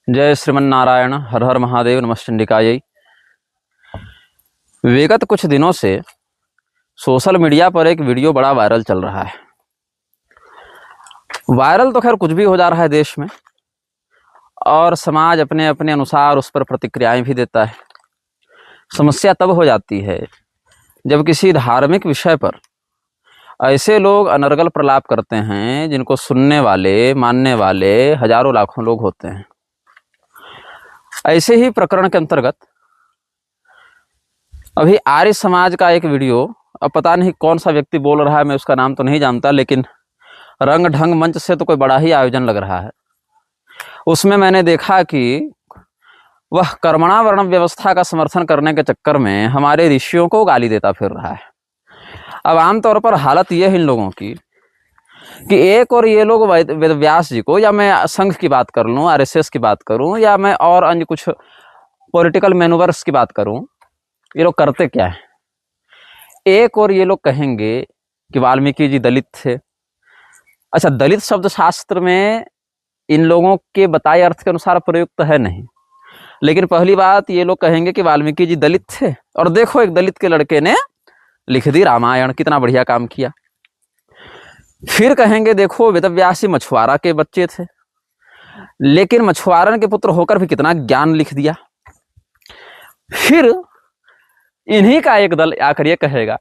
जय श्रीमन्नारायण। हर हर महादेव। नमश्चंडिकायै। विगत कुछ दिनों से सोशल मीडिया पर एक वीडियो बड़ा वायरल चल रहा है। वायरल तो खैर कुछ भी हो जा रहा है देश में, और समाज अपने अपने अनुसार उस पर प्रतिक्रियाएं भी देता है। समस्या तब हो जाती है जब किसी धार्मिक विषय पर ऐसे लोग अनर्गल प्रलाप करते हैं जिनको सुनने वाले, मानने वाले हजारों लाखों लोग होते हैं। ऐसे ही प्रकरण के अंतर्गत अभी आर्य समाज का एक वीडियो, अब पता नहीं कौन सा व्यक्ति बोल रहा है, मैं उसका नाम तो नहीं जानता, लेकिन रंग ढंग मंच से तो कोई बड़ा ही आयोजन लग रहा है। उसमें मैंने देखा कि वह कर्मणा वर्ण व्यवस्था का समर्थन करने के चक्कर में हमारे ऋषियों को गाली देता फिर रहा है। अब आमतौर पर हालत यह है इन लोगों की कि एक और ये लोग वेद व्यास जी को, या मैं संघ की बात कर लूँ, आरएसएस की बात करूँ, या मैं और अन्य कुछ पॉलिटिकल मैनूवर्स की बात करूँ, ये लोग करते क्या है। एक और ये लोग कहेंगे कि वाल्मीकि जी दलित थे। अच्छा, दलित शब्द शास्त्र में इन लोगों के बताए अर्थ के अनुसार प्रयुक्त है नहीं, लेकिन पहली बात ये लोग कहेंगे कि वाल्मीकि जी दलित थे, और देखो एक दलित के लड़के ने लिख दी रामायण, कितना बढ़िया काम किया। फिर कहेंगे देखो वेदव्यास जी मछुआरा के बच्चे थे, लेकिन मछुआरन के पुत्र होकर भी कितना ज्ञान लिख दिया। फिर इन्हीं का एक दल आकर ये कहेगा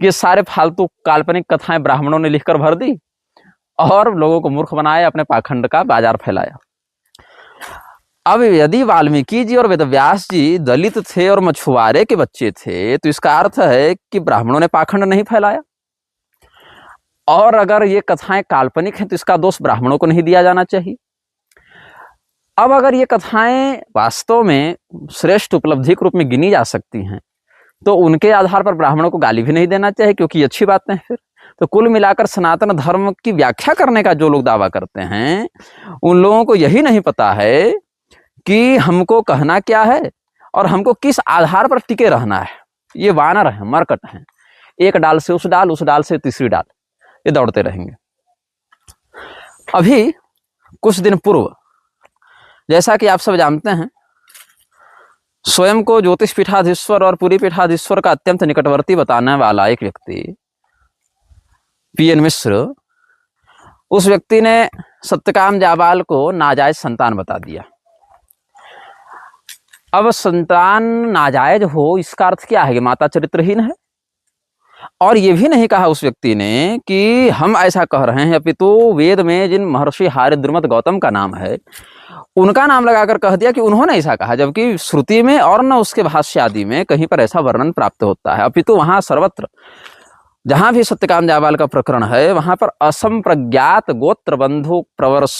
कि सारे फालतू काल्पनिक कथाएं ब्राह्मणों ने लिखकर भर दी और लोगों को मूर्ख बनाया, अपने पाखंड का बाजार फैलाया। अब यदि वाल्मीकि जी और वेदव्यास जी दलित थे और मछुआरे के बच्चे थे, तो इसका अर्थ है कि ब्राह्मणों ने पाखंड नहीं फैलाया, और अगर ये कथाएं काल्पनिक हैं तो इसका दोष ब्राह्मणों को नहीं दिया जाना चाहिए। अब अगर ये कथाएं वास्तव में श्रेष्ठ उपलब्धि के रूप में गिनी जा सकती हैं, तो उनके आधार पर ब्राह्मणों को गाली भी नहीं देना चाहिए, क्योंकि अच्छी बातें हैं। फिर तो कुल मिलाकर सनातन धर्म की व्याख्या करने का जो लोग दावा करते हैं, उन लोगों को यही नहीं पता है कि हमको कहना क्या है और हमको किस आधार पर टिके रहना है। ये वानर है, मरकट है, एक डाल से उस डाल से तीसरी डाल, ये दौड़ते रहेंगे। अभी कुछ दिन पूर्व, जैसा कि आप सब जानते हैं, स्वयं को ज्योतिष पीठाधीश्वर और पुरी पीठाधीश्वर का अत्यंत निकटवर्ती बताने वाला एक व्यक्ति पीएन मिश्र, उस व्यक्ति ने सत्यकाम जाबाल को नाजायज संतान बता दिया। अब संतान नाजायज हो, इसका अर्थ क्या है कि माता चरित्रहीन है। और ये भी नहीं कहा उस व्यक्ति ने कि हम ऐसा कह रहे हैं, अपितु वेद में जिन महर्षि हार्यद्रुमत गौतम का नाम है उनका नाम लगाकर कह दिया कि उन्होंने ऐसा कहा, जबकि श्रुति में और न उसके भाष्य आदि में कहीं पर ऐसा वर्णन प्राप्त होता है। अपितु वहां सर्वत्र जहां भी सत्यकाम जाबाल का प्रकरण है, वहां पर असंप्रज्ञात गोत्र बंधु प्रवर्ष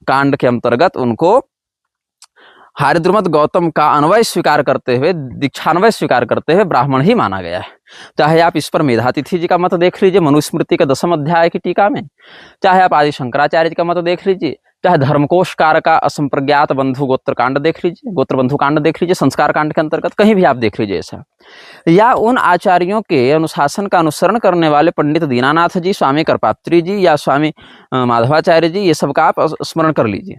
कांड के अंतर्गत उनको हार्यद्रुमत गौतम का अन्वय स्वीकार करते हुए, दीक्षान्वय स्वीकार करते हुए ब्राह्मण ही माना गया है। चाहे आप इस पर मेधातिथि जी का मत देख लीजिए मनुस्मृति के 10वें अध्याय की टीका में, चाहे आप आदि शंकराचार्य जी का मत देख लीजिए, चाहे धर्मकोशकार का असंप्रज्ञात बंधु गोत्र कांड देख लीजिए, गोत्र बंधु कांड देख लीजिए, संस्कार कांड के अंतर्गत कहीं भी आप देख लीजिए ऐसा, या उन आचार्यों के अनुशासन का अनुसरण करने वाले पंडित दीनानाथ जी, स्वामी करपात्री जी या स्वामी माधवाचार्य जी, ये सब का आप स्मरण कर लीजिए।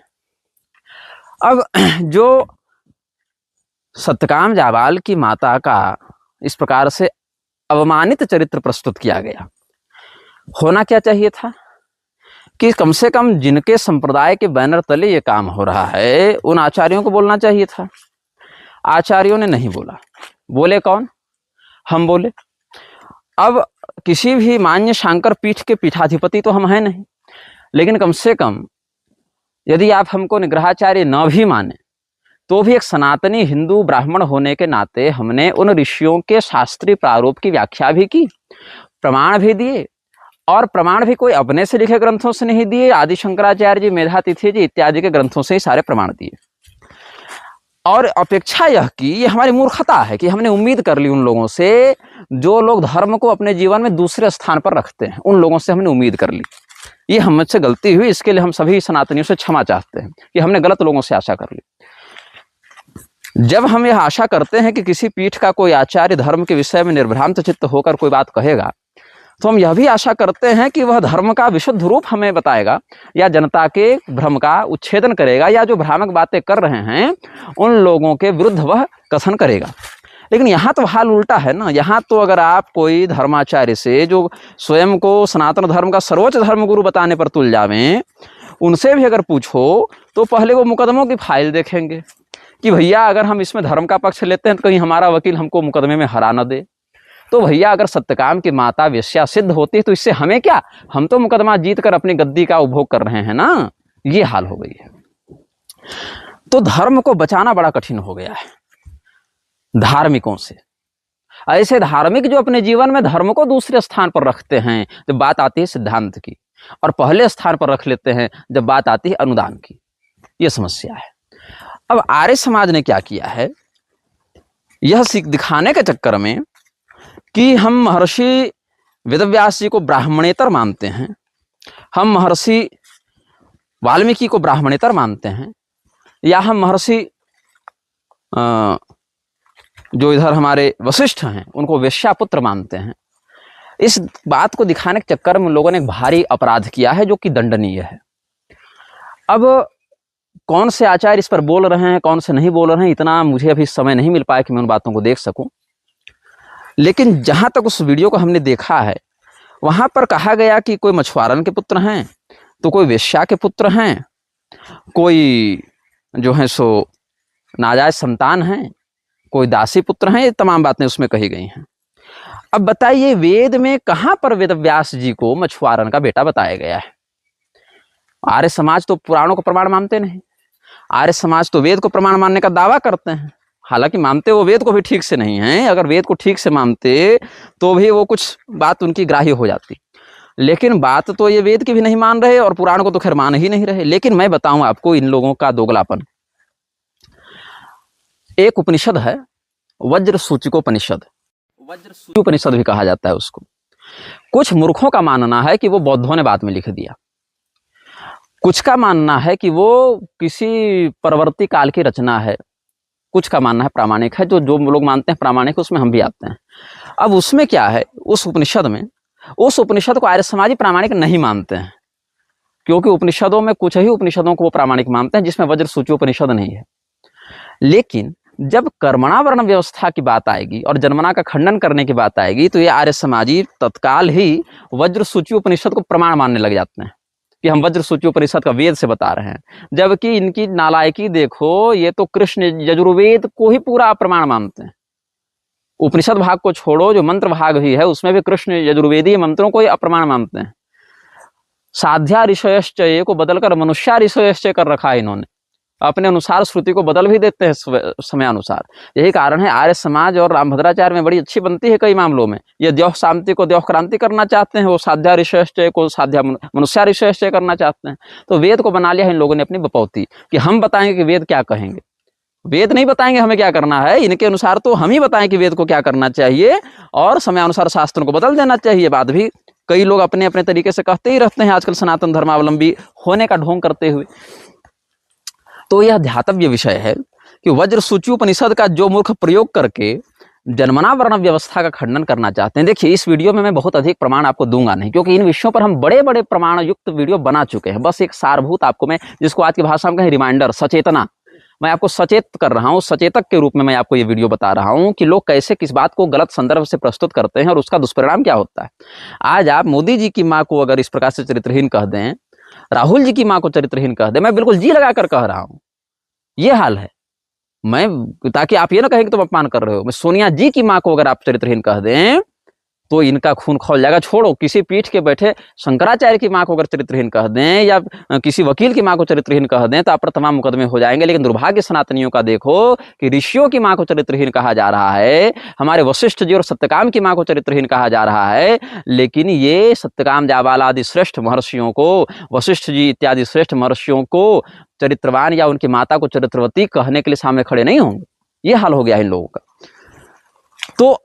अब जो सत्यकाम जाबाल की माता का इस प्रकार से अवमानित चरित्र प्रस्तुत किया गया, होना क्या चाहिए था कि कम से कम जिनके संप्रदाय के बैनर तले ये काम हो रहा है उन आचार्यों को बोलना चाहिए था। आचार्यों ने नहीं बोला। बोले कौन? हम बोले। अब किसी भी मान्य शांकर पीठ के पीठाधिपति तो हम हैं नहीं, लेकिन कम से कम यदि आप हमको निग्रहाचार्य न भी माने, तो भी एक सनातनी हिंदू ब्राह्मण होने के नाते हमने उन ऋषियों के शास्त्रीय प्रारूप की व्याख्या भी की, प्रमाण भी दिए, और प्रमाण भी कोई अपने से लिखे ग्रंथों से नहीं दिए, आदि शंकराचार्य जी, मेधातिथि जी इत्यादि के ग्रंथों से ही सारे प्रमाण दिए। और अपेक्षा यह की, ये हमारी मूर्खता है कि हमने उम्मीद कर ली उन लोगों से जो लोग धर्म को अपने जीवन में दूसरे स्थान पर रखते हैं, उन लोगों से हमने उम्मीद कर ली। ये हमसे गलती हुई, इसके लिए हम सभी सनातनियों से क्षमा चाहते हैं कि हमने गलत लोगों से आशा कर ली। जब हम यह आशा करते हैं कि किसी पीठ का कोई आचार्य धर्म के विषय में निर्भ्रांत चित्त होकर कोई बात कहेगा, तो हम यह भी आशा करते हैं कि वह धर्म का विशुद्ध रूप हमें बताएगा या जनता के भ्रम का उच्छेदन करेगा, या जो भ्रामक बातें कर रहे हैं उन लोगों के विरुद्ध वह कथन करेगा। लेकिन यहाँ तो हाल उल्टा है ना। यहाँ तो अगर आप कोई धर्माचार्य से जो स्वयं को सनातन धर्म का सर्वोच्च धर्मगुरु बताने पर तुल जावें, उनसे भी अगर पूछो तो पहले वो मुकदमों की फाइल देखेंगे कि भैया अगर हम इसमें धर्म का पक्ष लेते हैं तो कहीं हमारा वकील हमको मुकदमे में हरा न दे। तो भैया अगर सत्यकाम की माता वेश्या सिद्ध होती है तो इससे हमें क्या, हम तो मुकदमा जीत कर अपनी गद्दी का उपभोग कर रहे हैं ना। ये हाल हो गई है। तो धर्म को बचाना बड़ा कठिन हो गया है धार्मिकों से। ऐसे धार्मिक जो अपने जीवन में धर्म को दूसरे स्थान पर रखते हैं जब बात आती है सिद्धांत की, और पहले स्थान पर रख लेते हैं जब बात आती है अनुदान की। यह समस्या है। अब आर्य समाज ने क्या किया है, यह दिखाने के चक्कर में कि हम महर्षि वेदव्यास जी को ब्राह्मणेतर मानते हैं, हम महर्षि वाल्मीकि को ब्राह्मणेतर मानते हैं, या हम महर्षि जो इधर हमारे वशिष्ठ हैं उनको वेश्यापुत्र मानते हैं। इस बात को दिखाने के चक्कर में लोगों ने एक भारी अपराध किया है जो कि दंडनीय है। अब कौन से आचार्य इस पर बोल रहे हैं, कौन से नहीं बोल रहे हैं, इतना मुझे अभी समय नहीं मिल पाया कि मैं उन बातों को देख सकूं। लेकिन जहां तक उस वीडियो को हमने देखा है वहां पर कहा गया कि कोई मछुआरन के पुत्र हैं, तो कोई वेश्या के पुत्र हैं, कोई जो है सो नाजायज संतान हैं, कोई दासी पुत्र हैं। ये तमाम बातें उसमें कही गई हैं। अब बताइए वेद में कहां पर वेदव्यास जी को मछुआरन का बेटा बताया गया है? आर्य समाज तो पुराणों को प्रमाण मानते नहीं। आर्य समाज तो वेद को प्रमाण मानने का दावा करते हैं, हालांकि मानते वो वेद को भी ठीक से नहीं है। अगर वेद को ठीक से मानते तो भी वो कुछ बात उनकी ग्राह्य हो जाती, लेकिन बात तो ये वेद की भी नहीं मान रहे और पुराण को तो खैर मान ही नहीं रहे। लेकिन मैं बताऊं आपको इन लोगों का दोगलापन। एक उपनिषद है वज्र सूचिकोपनिषद, वज्र सूचिकोपनिषद भी कहा जाता है उसको। कुछ मूर्खों का मानना है कि वो बौद्धों ने बाद में लिख दिया, कुछ का मानना है कि वो किसी परवर्ती काल की रचना है, कुछ का मानना है प्रामाणिक है। जो लोग मानते हैं प्रामाणिक उसमें हम भी आते हैं। अब उसमें क्या है, उस उपनिषद को आर्य समाजी प्रामाणिक नहीं मानते हैं, क्योंकि उपनिषदों में कुछ ही उपनिषदों को वो प्रामाणिक मानते हैं जिसमें वज्र सूचिकोपनिषद नहीं है। लेकिन जब कर्मणा वर्ण व्यवस्था की बात आएगी और जन्मना का खंडन करने की बात आएगी तो ये आर्य समाजी तत्काल ही वज्र सूचिकोपनिषद को प्रमाण मानने लग जाते हैं कि हम वज्र सूचिकोपनिषद का वेद से बता रहे हैं। जबकि इनकी नालायकी देखो, ये तो कृष्ण यजुर्वेद को ही पूरा प्रमाण मानते हैं। उपनिषद भाग को छोड़ो, जो मंत्र भाग ही है उसमें भी कृष्ण यजुर्वेदी मंत्रों को ही अप्रमाण मानते हैं। साध्या ऋषयश्चय को बदलकर मनुष्या ऋषयश्चय कर रखा है इन्होंने, अपने अनुसार श्रुति को बदल भी देते हैं समय अनुसार। यही कारण है आर्य समाज और रामभद्राचार्य में बड़ी अच्छी बनती है कई मामलों में। ये द्यौह शांति को द्यौह क्रांति करना चाहते हैं, वो साध्या ऋषयश्चय को साध्या मनुष्या ऋषयश्चय करना चाहते हैं। तो वेद को बना लिया है इन लोगों ने अपनी बपौती कि हम बताएंगे कि वेद क्या कहेंगे। वेद नहीं बताएंगे हमें क्या करना है, इनके अनुसार तो हम ही बताएं कि वेद को क्या करना चाहिए और समय अनुसार शास्त्रों को बदल देना चाहिए। बात भी कई लोग अपने अपने तरीके से कहते ही रहते हैं आजकल, सनातन धर्मावलंबी होने का ढोंग करते हुए। तो यह ध्यातव्य विषय है कि वज्र सूचिकोपनिषद का जो मूर्ख प्रयोग करके जन्मना वर्ण व्यवस्था का खंडन करना चाहते हैं। देखिए इस वीडियो में मैं बहुत अधिक प्रमाण आपको दूंगा नहीं, क्योंकि इन विषयों पर हम बड़े बड़े प्रमाण युक्त वीडियो बना चुके हैं। बस एक सारभूत आपको मैं, जिसको आज की भाषा में कहें रिमाइंडर, सचेतना, मैं आपको सचेत कर रहा हूं, सचेतक के रूप में मैं आपको ये वीडियो बता रहा हूं कि लोग कैसे किस बात को गलत संदर्भ से प्रस्तुत करते हैं और उसका दुष्परिणाम क्या होता है। आज आप मोदी जी की माँ को अगर इस प्रकार से चरित्रहीन कह दें, राहुल जी की माँ को चरित्रहीन कह दें, मैं बिल्कुल जी लगाकर कह रहा हूं, ये हाल है। मैं, ताकि आप ये ना कहें कि तुम अपमान कर रहे हो, मैं सोनिया जी की माँ को अगर आप चरित्रहीन कह दें तो इनका खून खौल जाएगा। छोड़ो किसी पीठ के बैठे शंकराचार्य की माँ को अगर चरित्रहीन कह दें या किसी वकील की माँ को चरित्रहीन कह दें तो आप पर तमाम मुकदमे हो जाएंगे। लेकिन दुर्भाग्य सनातनियों का देखो कि ऋषियों की माँ को चरित्रहीन कहा जा रहा है, हमारे वशिष्ठ जी और सत्यकाम की माँ को चरित्रहीन कहा जा रहा है, लेकिन ये सत्यकाम जाबाला आदि श्रेष्ठ महर्षियों को, वशिष्ठ जी इत्यादि श्रेष्ठ महर्षियों को चरित्रवान या उनकी माता को चरित्रवती कहने के लिए सामने खड़े नहीं होंगे। ये हाल हो गया इन लोगों का। तो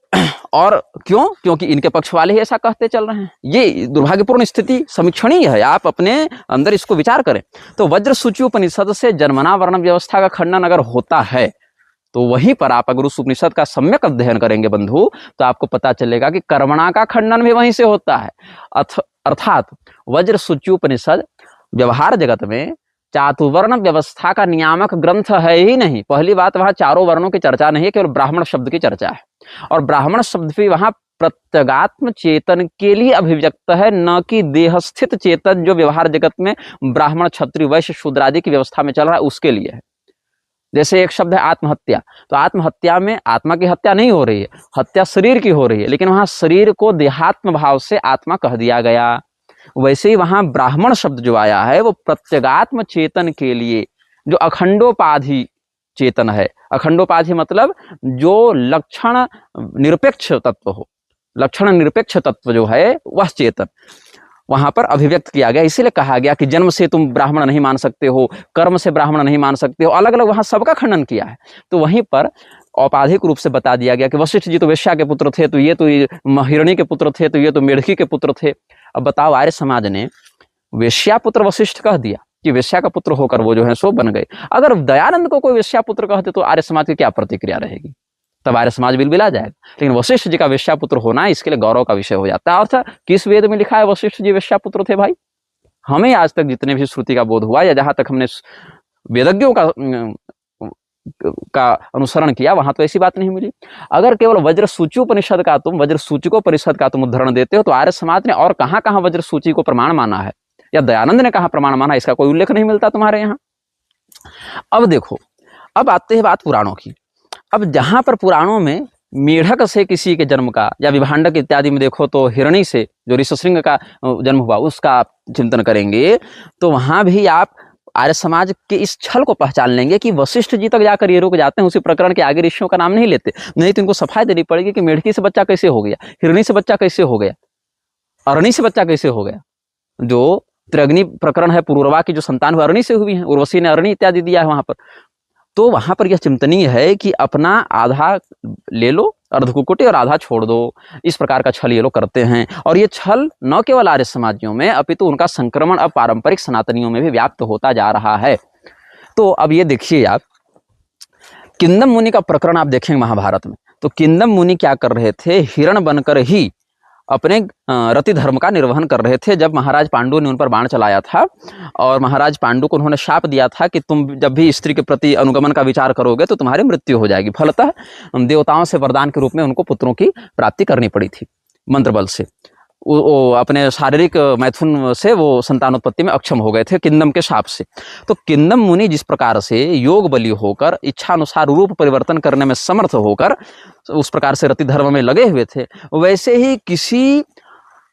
और क्यों? क्योंकि इनके पक्ष वाले ही ऐसा कहते चल रहे हैं। ये दुर्भाग्यपूर्ण स्थिति समीक्षणीय है, आप अपने अंदर इसको विचार करें। तो वज्र सूचिकोपनिषद से जन्मना वर्ण व्यवस्था का खंडन अगर होता है तो वहीं पर आप अगर उस उपनिषद का सम्यक अध्ययन करेंगे बंधु, तो आपको पता चलेगा कि कर्मणा का खंडन भी वहीं से होता है। अर्थात वज्र सूच्योपनिषद व्यवहार जगत में चातुवर्ण व्यवस्था का नियामक ग्रंथ है ही नहीं। पहली बात, वहां चारों वर्णों की चर्चा नहीं है, केवल ब्राह्मण शब्द की चर्चा है। और ब्राह्मण शब्द भी वहां प्रत्यगात्म चेतन के लिए अभिव्यक्त है, न कि देहस्थित चेतन जो व्यवहार जगत में ब्राह्मण क्षत्रिय वैश्य शूद्र आदि की व्यवस्था में चल रहा है उसके लिए है। जैसे एक शब्द है आत्महत्या, तो आत्महत्या में आत्मा की हत्या नहीं हो रही है, हत्या शरीर की हो रही है, लेकिन वहां शरीर को देहात्म भाव से आत्मा कह दिया गया। वैसे ही वहां ब्राह्मण शब्द जो आया है वो प्रत्यगात्म चेतन के लिए, जो अखंडोपाधि चेतन है। अखंडोपाधि मतलब जो लक्षण निरपेक्ष तत्व हो, लक्षण निरपेक्ष तत्व जो है वह चेतन वहां पर अभिव्यक्त किया गया। इसीलिए कहा गया कि जन्म से तुम ब्राह्मण नहीं मान सकते हो, कर्म से ब्राह्मण नहीं मान सकते हो, अलग अलग वहां सबका खंडन किया है। तो वहीं पर औपाधिक रूप से बता दिया गया कि वशिष्ठ जी तो वेश्या के पुत्र थे, तो ये तो हिरणी के पुत्र थे, तो ये तो मेढकी के पुत्र थे। अब बताओ, आर्य समाज ने वेश्या पुत्र वशिष्ठ कह दिया कि वेश्या का पुत्र होकर वो जो है सो बन गए। अगर दयानंद को कोई वेश्या पुत्र कहते तो आर्य समाज की क्या प्रतिक्रिया रहेगी? तब आर्य समाज बिलबिला जाएगा। लेकिन वशिष्ठ जी का वेश्या पुत्र होना इसके लिए गौरव का विषय हो जाता है। अर्थ किस वेद में लिखा है वशिष्ठ जी वेश्या पुत्र थे? भाई, हमें आज तक जितने भी श्रुति का बोध हुआ या जहां तक हमने वेदज्ञों का अनुसरण किया, वहां तो ऐसी बात नहीं मिली। अगर केवल वज्र सूच्योपनिषद का तुम वज्र सूचिकोपनिषद का तुम उदाहरण देते हो, तो आर्य समाज ने और कहां कहां वज्र सूची को प्रमाण माना है या दयानंद ने कहां प्रमाण माना, इसका कोई उल्लेख नहीं मिलता तुम्हारे यहाँ। अब देखो, अब आते हैं बात पुराणों की। अब जहां पर पुराणों में मेढक से किसी के जन्म का या विभांडक इत्यादि में देखो तो हिरणी से जो ऋषिशृंग का जन्म हुआ उसका आप चिंतन करेंगे, तो वहां भी आप आर्य समाज के इस छल को पहचान लेंगे कि वशिष्ठ जी तक जाकर ये रुक जाते हैं, उसी प्रकरण के आगे ऋषियों का नाम नहीं लेते। नहीं तो इनको सफाई देनी पड़ेगी कि मेढकी से बच्चा कैसे हो गया, हिरणी से बच्चा कैसे हो गया, अरणी से बच्चा कैसे हो गया। जो त्रिअग्नि प्रकरण है, पुरूरवा की जो संतान हुई अरणी से हुई है, उर्वशी ने अरणी इत्यादि दिया है वहां पर। तो वहां पर यह चिंतनीय है कि अपना आधा ले लो अर्धकुकुटी और आधा छोड़ दो, इस प्रकार का छल ये लोग करते हैं। और ये छल न केवल आर्य समाजियों में अपितु उनका संक्रमण अब पारंपरिक सनातनियों में भी व्याप्त होता जा रहा है। तो अब ये देखिए आप, किंदम मुनि का प्रकरण आप देखेंगे महाभारत में, तो किंदम मुनि क्या कर रहे थे, हिरण बनकर ही अपने रति धर्म का निर्वहन कर रहे थे। जब महाराज पांडु ने उन पर बाण चलाया था और महाराज पांडु को उन्होंने शाप दिया था कि तुम जब भी स्त्री के प्रति अनुगमन का विचार करोगे तो तुम्हारी मृत्यु हो जाएगी। फलतः देवताओं से वरदान के रूप में उनको पुत्रों की प्राप्ति करनी पड़ी थी मंत्र बल से। वो अपने शारीरिक मैथुन से वो संतानोत्पत्ति में अक्षम हो गए थे किंदम के शाप से। तो किंदम मुनि जिस प्रकार से योग बली होकर इच्छानुसार रूप परिवर्तन करने में समर्थ होकर उस प्रकार से रति धर्म में लगे हुए थे, वैसे ही किसी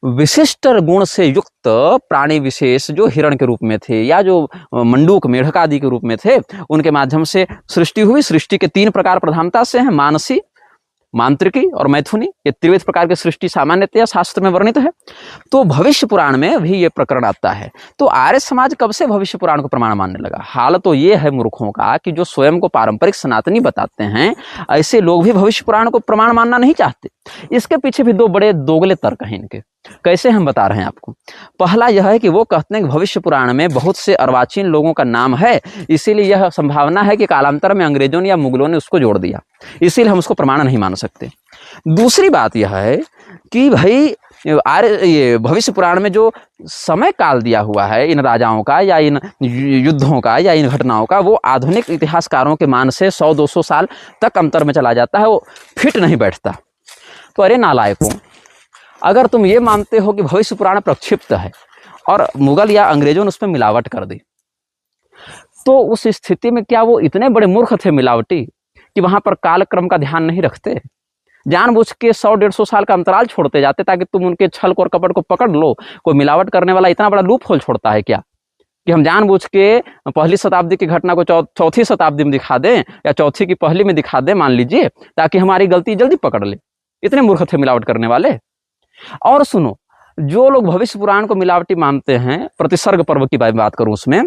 विशिष्ट गुण से युक्त प्राणी विशेष जो हिरण के रूप में थे या जो मंडूक मेढक आदि के रूप में थे, उनके माध्यम से सृष्टि हुई। सृष्टि के 3 प्रकार प्रधानता से हैं, मानसी, मांत्रिकी और मैथुनी। ये त्रिविध प्रकार की सृष्टि सामान्यतया शास्त्र में वर्णित है। तो भविष्य पुराण में भी ये प्रकरण आता है। तो आर्य समाज कब से भविष्य पुराण को प्रमाण मानने लगा? हाल तो ये है मूर्खों का कि जो स्वयं को पारंपरिक सनातनी बताते हैं, ऐसे लोग भी भविष्य पुराण को प्रमाण मानना नहीं चाहते। इसके पीछे भी 2 बड़े दोगले तर्क हैं इनके। कैसे हम बता रहे हैं आपको। पहला यह है कि वो कहते हैं कि भविष्य पुराण में बहुत से अर्वाचीन लोगों का नाम है, इसीलिए यह संभावना है कि कालांतर में अंग्रेजों ने या मुगलों ने उसको जोड़ दिया, इसीलिए हम उसको प्रमाण नहीं मान सकते। दूसरी बात यह है कि भाई ये भविष्य पुराण में जो समय काल दिया हुआ है इन राजाओं का या इन युद्धों का या इन घटनाओं का, वो आधुनिक इतिहासकारों के मान से 100-200 साल तक अंतर में चला जाता है, वो फिट नहीं बैठता। तो अरे नालायकों, अगर तुम ये मानते हो कि भविष्य पुराण प्रक्षिप्त है और मुगल या अंग्रेजों ने उसमें मिलावट कर दी, तो उस स्थिति में क्या वो इतने बड़े मूर्ख थे मिलावटी कि वहां पर कालक्रम का ध्यान नहीं रखते, जानबूझ के 100-150 साल का अंतराल छोड़ते जाते ताकि तुम उनके छल और कपट को पकड़ लो? कोई मिलावट करने वाला इतना बड़ा लूप होल छोड़ता है क्या कि हम जानबूझ के पहली शताब्दी की घटना को चौथी शताब्दी में दिखा दें या चौथी की पहली में दिखा दें, मान लीजिए, ताकि हमारी गलती जल्दी पकड़ ले? इतने मूर्ख थे मिलावट करने वाले। और सुनो, जो लोग भविष्य पुराण को मिलावटी मानते हैं, प्रतिसर्ग पर्व की बात करूं उसमें,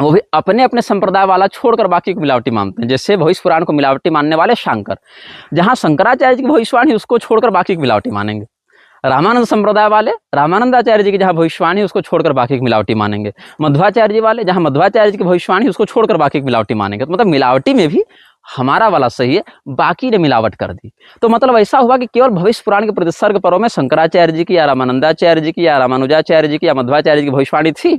वो भी अपने अपने संप्रदाय वाला छोड़कर बाकी को मिलावटी मानते हैं। जैसे भविष्य पुराण को मिलावटी मानने वाले शंकर, जहां शंकराचार्य जी की भविष्यवाणी उसको छोड़कर बाकी की मिलावटी मानेंगे। रामानंद संप्रदाय वाले रामानंदाचार्य जी की जहां भविष्यवाणी उसको छोड़कर बाकी की मिलावटी मानेंगे। मध्वाचार्य जी वाले जहां मध्वाचार्य जी की भविष्यवाणी उसको छोड़कर बाकी की मिलावटी मानेंगे। तो मतलब मिलावटी में भी हमारा वाला सही है, बाकी ने मिलावट कर दी। तो मतलब ऐसा हुआ कि केवल भविष्य पुराण के प्रतिसर्ग पर्व में शंकराचार्य जी की या रामानंदाचार्य जी की या रामानुजाचार्य जी की या मध्वाचार्य जी की भविष्यवाणी थी,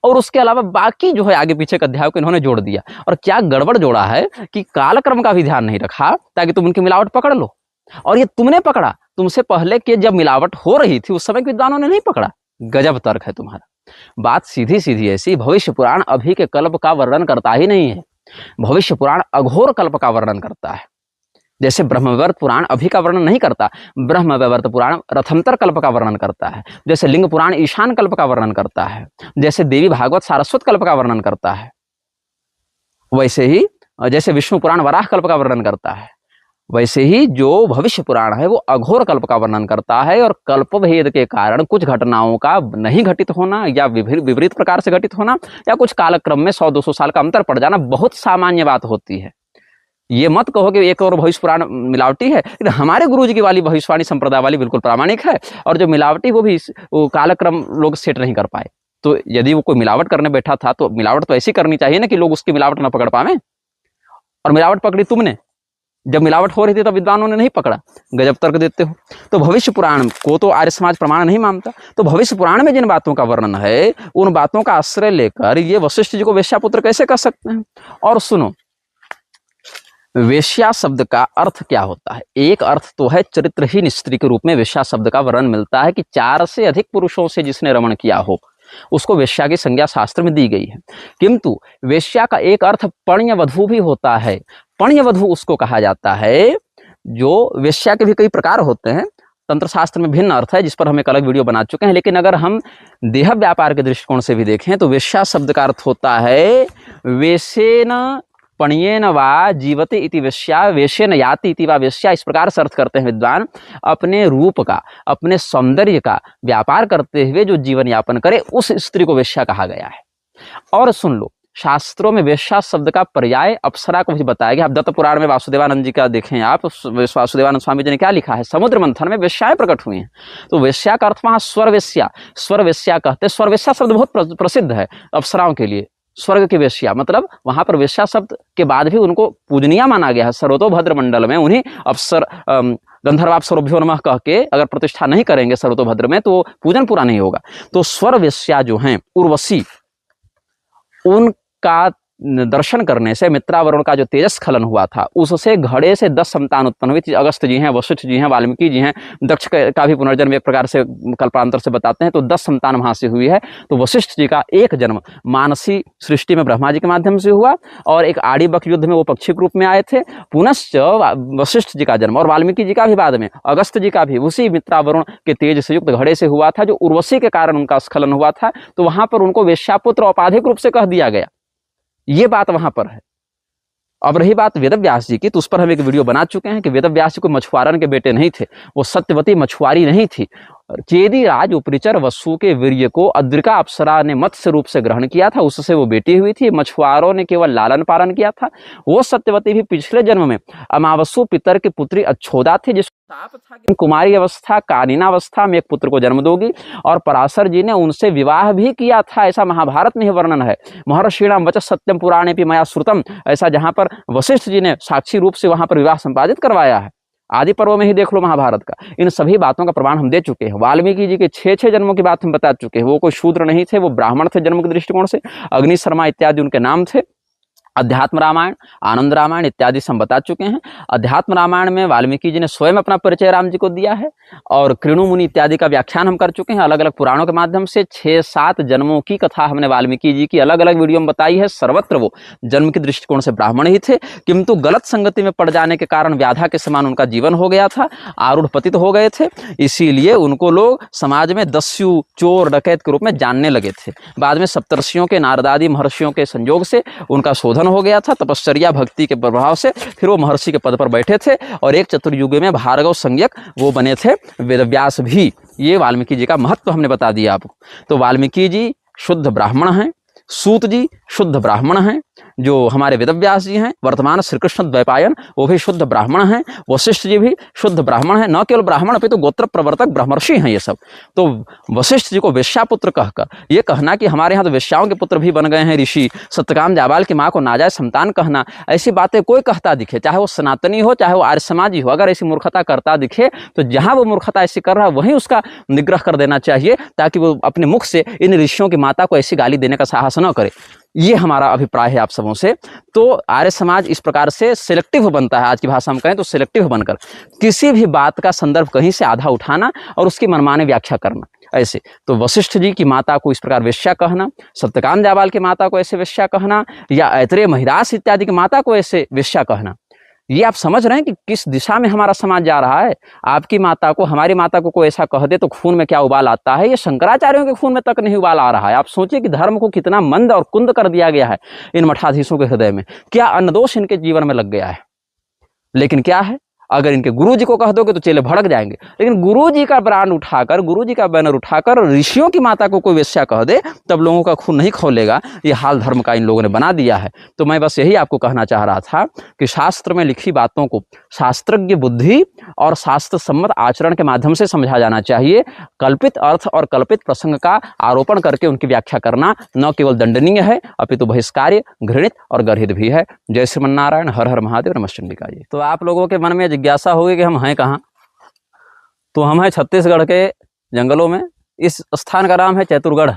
और उसके अलावा बाकी जो है आगे पीछे के अध्यायों को इन्होंने जोड़ दिया। और क्या गड़बड़ जोड़ा है कि कालक्रम का भी ध्यान नहीं रखा ताकि तुम उनकी मिलावट पकड़ लो, और ये तुमने पकड़ा, तुमसे पहले के जब मिलावट हो रही थी उस समय के विद्वानों ने नहीं पकड़ा। गजब तर्क है तुम्हारा। बात सीधी सीधी ऐसी, भविष्य पुराण अभी के कल्प का वर्णन करता ही नहीं है, भविष्य पुराण अघोर कल्प का वर्णन करता है। जैसे ब्रह्मवैवर्त पुराण अभी का वर्णन नहीं करता, ब्रह्मवैवर्त पुराण रथंतर कल्प का वर्णन करता है। जैसे लिंग पुराण ईशान कल्प का वर्णन करता है, जैसे देवी भागवत सारस्वत कल्प का वर्णन करता है, वैसे ही जैसे विष्णु पुराण वराह कल्प का वर्णन करता है, वैसे ही जो भविष्य पुराण है वो अघोर कल्प का वर्णन करता है। और कल्प भेद के कारण कुछ घटनाओं का नहीं घटित होना या विपरीत प्रकार से घटित होना या कुछ कालक्रम में 100-200 साल का अंतर पड़ जाना बहुत सामान्य बात होती है। ये मत कहो कि एक और भविष्य पुराण मिलावटी है। हमारे गुरुजी की वाली भविष्यवाणी संप्रदाय वाली बिल्कुल प्रामाणिक है, और जो मिलावटी वो कालक्रम लोग सेट नहीं कर पाए। तो यदि वो कोई मिलावट करने बैठा था तो मिलावट तो ऐसी करनी चाहिए ना कि लोग उसकी मिलावट ना पकड़ पावे, और मिलावट पकड़ी तुमने, जब मिलावट हो रही थी तब विद्वानों ने नहीं पकड़ा। गजब तर्क देते हो। तो भविष्य पुराण को तो आर्य समाज प्रमाण नहीं मानता, तो भविष्य पुराण में जिन बातों का वर्णन है उन बातों का आश्रय लेकर ये वशिष्ठ जी को वेश्यापुत्र कैसे कर सकते हैं। और सुनो, वेश्या शब्द का अर्थ क्या होता है। एक अर्थ तो है चरित्रहीन स्त्री के रूप में वेश्या शब्द का वर्णन मिलता है कि 4 से अधिक पुरुषों से जिसने रमण किया हो उसको वेश्या की संज्ञा शास्त्र में दी गई है। किंतु वेश्या का एक अर्थ पण्यवधू भी होता है। पण्यवधू उसको कहा जाता है जो वेश्या के भी कई प्रकार होते हैं, तंत्र शास्त्र में भिन्न अर्थ है जिस पर हम एक अलग वीडियो बना चुके हैं। लेकिन अगर हम देह व्यापार के दृष्टिकोण से भी देखें तो वेश्या शब्द का अर्थ होता है वेशेन पण्येन वा जीवते इति वेश्या, वेशेन याति इति वा वेश्या। इस प्रकार से अर्थ करते हैं विद्वान, अपने रूप का, अपने सौंदर्य का व्यापार करते हुए जो जीवन यापन करे उस स्त्री को वेश्या कहा गया है। और सुन लो, शास्त्रों में वेश्या शब्द का पर्याय अप्सरा को भी बताया गया। आप दत्त पुराण में वासुदेवानंद जी का देखें, आप वासुदेवानंद स्वामी जी ने क्या लिखा है, समुद्र मंथन में वेश्याएं प्रकट हुई हैं। तो वेश्या का अर्थ वहां स्वर वेश्या, स्वर वेश्या कहते हैं। स्वर वेश्या शब्द बहुत प्रसिद्ध है अप्सराओं के लिए। स्वर्ग की वेश्या मतलब वहां पर वेश्या शब्द के बाद भी उनको पूजनीय माना गया है। सर्वतोभद्र मंडल में उन्हीं अप्सर गंधर्वाप्सरोभ्यो नमः कह के अगर प्रतिष्ठा नहीं करेंगे सर्वतोभद्र में तो पूजन पूरा नहीं होगा। तो स्वर वेश्या जो हैं उर्वशी, उनका दर्शन करने से मित्रावरुण का जो तेजस्खलन हुआ था उससे घड़े से 10 संतान उत्पन्न हुई थी। अगस्त जी हैं, वशिष्ठ जी हैं, वाल्मीकि जी हैं, दक्ष का भी पुनर्जन्म एक प्रकार से कल्पांतर से बताते हैं। तो 10 संतान वहां से हुई है। तो वशिष्ठ जी का एक जन्म मानसी सृष्टि में ब्रह्मा जी के माध्यम से हुआ, और एक आड़ी बक युद्ध में वो पक्षी के रूप में आए थे। पुनश्च वशिष्ठ जी का जन्म और वाल्मीकि जी का भी बाद में, अगस्त जी का भी उसी मित्रावरुण के तेज से युक्त घड़े से हुआ था जो उर्वशी के कारण उनका स्खलन हुआ था। तो वहां पर उनको वेश्यापुत्र औपाधिक रूप से कह दिया गया। ये बात वहां पर है। अब रही बात वेदव्यास जी की, तो उस पर हम एक वीडियो बना चुके हैं कि वेदव्यास जी कोई मछुआरन के बेटे नहीं थे, वो सत्यवती मछुआरी नहीं थी। चेदी राज उपरिचर वसु के वीर्य को अद्रिका अप्सरा ने मत्स्य रूप से ग्रहण किया था, उससे वो बेटी हुई थी। मछुआरों ने केवल लालन पालन किया था। वो सत्यवती भी पिछले जन्म में अमावसु पितर की पुत्री अच्छोदा थी, जिसको ताप था कि कुमारी अवस्था कानिनावस्था में एक पुत्र को जन्म दोगी। और पराशर जी ने उनसे विवाह भी किया था, ऐसा महाभारत में ही वर्णन है। महर्षिणाम वच सत्यम पुराणे भी मया श्रुतम, ऐसा जहां पर वशिष्ठ जी ने साक्षी रूप से वहां पर विवाह संपादित करवाया है। आदि पर्व में ही देख लो महाभारत का। इन सभी बातों का प्रमाण हम दे चुके हैं। वाल्मीकि जी के 6 जन्मों की बात हम बता चुके हैं। वो कोई शूद्र नहीं थे, वो ब्राह्मण थे जन्म के दृष्टिकोण से। अग्नि शर्मा इत्यादि उनके नाम थे। अध्यात्म रामायण, आनंद रामायण इत्यादि हम बता चुके हैं। अध्यात्म रामायण में वाल्मीकि जी ने स्वयं अपना परिचय राम जी को दिया है, और कृणु मुनि इत्यादि का व्याख्यान हम कर चुके हैं अलग अलग पुराणों के माध्यम से। 6-7 जन्मों की कथा हमने वाल्मीकि जी की अलग अलग वीडियो में बताई है। सर्वत्र वो जन्म के दृष्टिकोण से ब्राह्मण ही थे, किंतु गलत संगति में पड़ जाने के कारण व्याधा के समान उनका जीवन हो गया था, आरूढ़ पतित हो गए थे। इसीलिए उनको लोग समाज में दस्यु, चोर, डकैत के रूप में जानने लगे थे। बाद में सप्तर्षियों के, नारदादि महर्षियों के संयोग से उनका शोधन हो गया था, तपश्चर्या भक्ति के प्रभाव से। फिर वो महर्षि के पद पर बैठे थे, और एक चतुर्युग में भार्गव संज्ञक वो बने थे वेदव्यास भी। ये वाल्मीकि जी का महत्व हमने बता दिया आपको। तो वाल्मीकि जी शुद्ध ब्राह्मण हैं, सूत जी शुद्ध ब्राह्मण हैं, जो हमारे वेदव्यास जी हैं, वर्तमान श्री कृष्ण द्वैपायन, वो भी शुद्ध ब्राह्मण हैं। वशिष्ठ जी भी शुद्ध ब्राह्मण हैं, न केवल ब्राह्मण अपितु गोत्र प्रवर्तक ब्रह्मर्षि हैं ये सब। तो वशिष्ठ जी को वेश्यापुत्र कहकर ये कहना कि हमारे यहाँ तो वेश्याओं के पुत्र भी बन गए हैं ऋषि, सत्यकाम जाबाल की माँ को नाजायज संतान कहना, ऐसी बातें कोई कहता दिखे, चाहे वो सनातनी हो चाहे वो आर्य समाजी हो, अगर ऐसी मूर्खता करता दिखे तो जहाँ वो मूर्खता ऐसी कर रहा है वहीं उसका निग्रह कर देना चाहिए, ताकि वो अपने मुख से इन ऋषियों की माता को ऐसी गाली देने का साहस न करे। ये हमारा अभिप्राय है आप सबों से। तो आर्य समाज इस प्रकार से सिलेक्टिव बनता है, आज की भाषा में कहें तो सिलेक्टिव बनकर किसी भी बात का संदर्भ कहीं से आधा उठाना और उसकी मनमाने व्याख्या करना। ऐसे तो वशिष्ठ जी की माता को इस प्रकार वेश्या कहना, सत्यकाम जाबाल की माता को ऐसे वेश्या कहना, या ऐतरेय महिरास इत्यादि की माता को ऐसे वेश्या कहना, ये आप समझ रहे हैं कि किस दिशा में हमारा समाज जा रहा है। आपकी माता को, हमारी माता को कोई ऐसा कह दे तो खून में क्या उबाल आता है, ये शंकराचार्यों के खून में तक नहीं उबाल आ रहा है। आप सोचिए कि धर्म को कितना मंद और कुंद कर दिया गया है इन मठाधीशों के हृदय में, क्या अन्नदोष इनके जीवन में लग गया है। लेकिन क्या है, अगर इनके गुरुजी को कह दोगे तो चेले भड़क जाएंगे, लेकिन गुरुजी का ब्रांड उठाकर, गुरुजी का बैनर उठाकर ऋषियों की माता को कोई वेश्या कह दे तब लोगों का खून नहीं खौलेगा। ये हाल धर्म का इन लोगों ने बना दिया है। तो मैं बस यही आपको कहना चाह रहा था कि शास्त्र में लिखी बातों को शास्त्रज्ञ बुद्धि और शास्त्र सम्मत आचरण के माध्यम से समझा जाना चाहिए। कल्पित अर्थ और कल्पित प्रसंग का आरोपण करके उनकी व्याख्या करना न केवल दंडनीय है अपितु बहिष्कार्य, घृणित और गर्हित भी है। जय श्रीमन्नारायण, हर हर महादेव, नमः चंडिका जी। तो आप लोगों के मन में जिज्ञासा होगी कि हम हैं कहाँ, तो हम हैं छत्तीसगढ़ के जंगलों में। इस स्थान का नाम है चैतुरगढ़।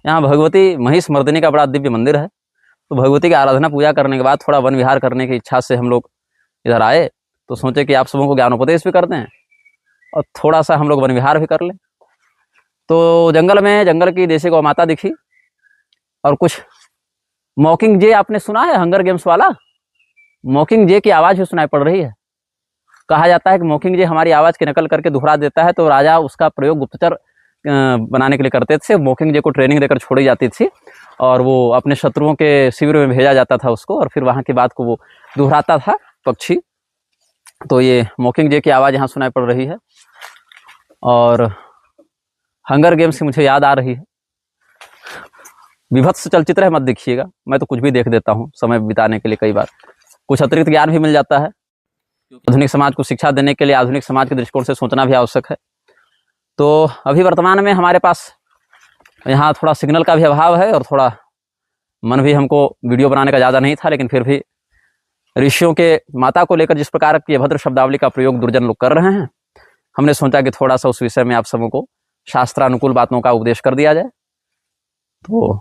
यहाँ भगवती महिषमर्दिनी का बड़ा दिव्य मंदिर है। तो भगवती की आराधना पूजा करने के बाद थोड़ा वन विहार करने की इच्छा से हम लोग इधर आए, तो सोचे कि आप सबों को ज्ञानोपदेश भी करते हैं और थोड़ा सा हम लोग वन विहार भी कर लें। तो जंगल में जंगल की देसी गौ माता दिखी और कुछ मॉकिंग जे, आपने सुना है हंगर गेम्स वाला, मॉकिंग जे की आवाज़ भी सुनाई पड़ रही है। कहा जाता है कि मॉकिंग जे हमारी आवाज़ की नकल करके दोहरा देता है, तो राजा उसका प्रयोग गुप्तचर बनाने के लिए करते थे। मॉकिंग जे को ट्रेनिंग देकर छोड़ी जाती थी और वो अपने शत्रुओं के शिविर में भेजा जाता था उसको, और फिर वहाँ की बात को वो दोहराता था पक्षी। तो ये मॉकिंग जे की आवाज़ यहाँ सुनाई पड़ रही है। और हंगर गेम्स की मुझे याद आ रही है। विभत्स चलचित्र है, मत देखिएगा, मैं तो कुछ भी देख देता हूँ समय बिताने के लिए। कई बार कुछ अतिरिक्त ज्ञान भी मिल जाता है। आधुनिक समाज को शिक्षा देने के लिए आधुनिक समाज के दृष्टिकोण से सोचना भी आवश्यक है। तो अभी वर्तमान में हमारे पास यहाँ थोड़ा सिग्नल का भी अभाव है और थोड़ा मन भी हमको वीडियो बनाने का ज़्यादा नहीं था, लेकिन फिर भी ऋषियों के माता को लेकर जिस प्रकार की अभद्र शब्दावली का प्रयोग दुर्जन लोग कर रहे हैं, हमने सोचा कि थोड़ा सा उस विषय में आप सबों को शास्त्रानुकूल बातों का उपदेश कर दिया जाए। तो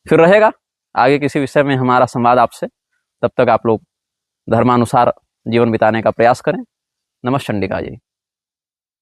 फिर रहेगा आगे किसी विषय में हमारा संवाद आपसे। तब तक आप लोग धर्मानुसार जीवन बिताने का प्रयास करें। नमः चंडिका जी।